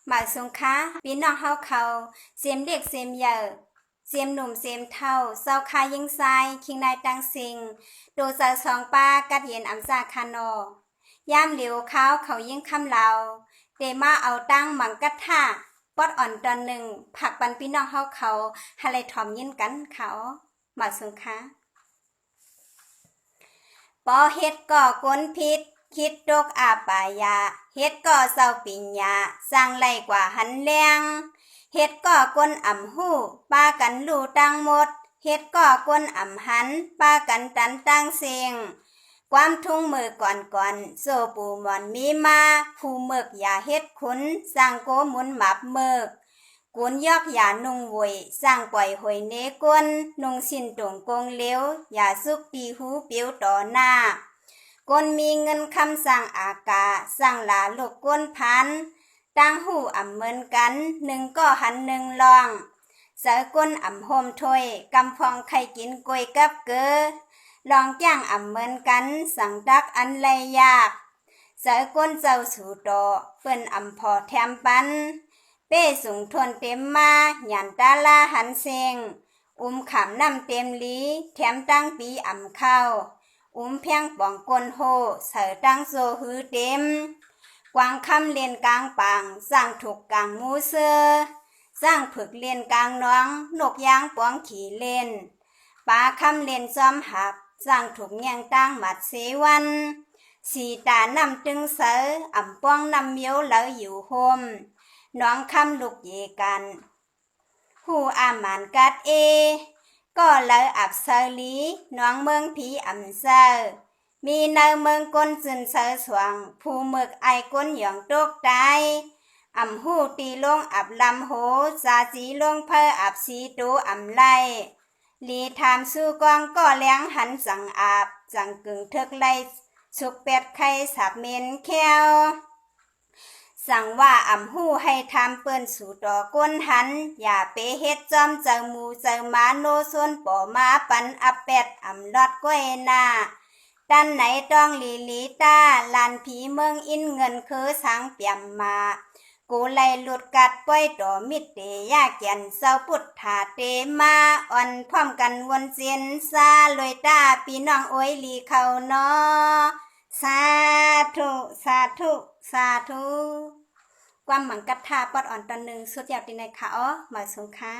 หมายสงค้าพี่น้องเฮาเขาเสียมเด็กเสียมใหญ่เสียมหนุ่มเสียมเท่าเศร้าคายิงทรายคิงนายตังสิงโดเสาสองป้ากัดเย็นอำซาคานอย่ามเหลียวเขายิ่งคำเราเดมาเอาตั้งหมังกัดท่าปอดอ่อนตอนหนึ่งผักปันพี่น้องเฮาเขาฮาเลยถอมยินกันเขาหมายสงค้าปอเฮ็ดก่อกวนพิษคิดโรคอาปายาเฮ็ดก่อเศร้าปิญญาสร้างไล่กว่าหันแรงเฮ็ดก่อกวนอ่ำหู้ป้ากันลู่ตังหมดเฮ็ดก่อกวนอ่ำหันป้ากันตันตังเสียงความทุ่งมือก่อนโซปูหมอนมีมาผู้เมือกอย่าเฮ็ดขุนสร้างโกมุนหมับเมือกกุนยอกอย่านุ่งเวยสร้างปล่อยหอยเนกวนนุ่งสินตรงกงเลี้ยวอย่าสุกตีหูเปียวต่อหน้าก้นมีเงินคำสั่งอากาสร้างหลาลูกก้นพันตั้งหูอ่ำเหมือนกันหนึ่งก็หันหนึ่งลองเสือก้นอ่ำโฮมถ้วยกำพองไข่กินกล้วยกับเกอลองจ้างอ่ำเหมือนกันสั่งตักอันไรยากเสือก้นเจ้าสู่ต่อเปิ้นอ่ำพอแถมปันเป้สูงทนเต็มมาหยันตาลาหันเซงขำน้ำเต็มลีแถมตั้งปีอ่ำเข้าเพียงป่องก้นโหเสือตั้งโซหือเต็มกวางคำเลียนกลางปังสร้างถูกกลางมูเสือสร้างผึกเลียนกลางน้องนกยางปองขี่เล่นปลาคำเลียนซ้อมหักสร้างถูกแยงตั้งหมัดเสวันสีตานำตึงเสืออ่ำป้องนำเมียวเหลาอยู่โฮมน้องคำลูกเยกันหูอาหมานกัดก็เลยอับเซลีน้องเมืองผีอ่ำเซอมีเนเมืองก้นซึนเซอสวงผู้เมือกไอก้นหยองตกใจอ่ำหูตีลงอับลำโหสาสีลงเพออับสีตูอ่ำไลลีทามสู้กองก็เลี้ยงหันสั่งอาบสั่งกึ่งเทิกไลสุกเป็ดไข่สับเมนแควสั่งว่าอ่ำหูให้ทำเปิ้นสู่ต่อก้นหันอย่าเปเฮ็ดจอมเจอหมูเจอมาโนส่วนป่อมาปันอับเป็ดอ่ำลอดก้วยหน้าด้านไหนต้องลีตาลานผีเมืองอินเงินคือสังเปียมมากูไลหลุดกัดป้อยต่อมิดเตยาเกียนเศร้าปุดถาเตมาอ่อนพร้อมกันวนเจียนซาลอยตาพี่น้องโอ้ยลีเขาเนาะสาธุสาธุสาธุความหมังกัดทาปอดอ่อนตอนหนึ่งสุดยอดดีในขาหมายสงค้า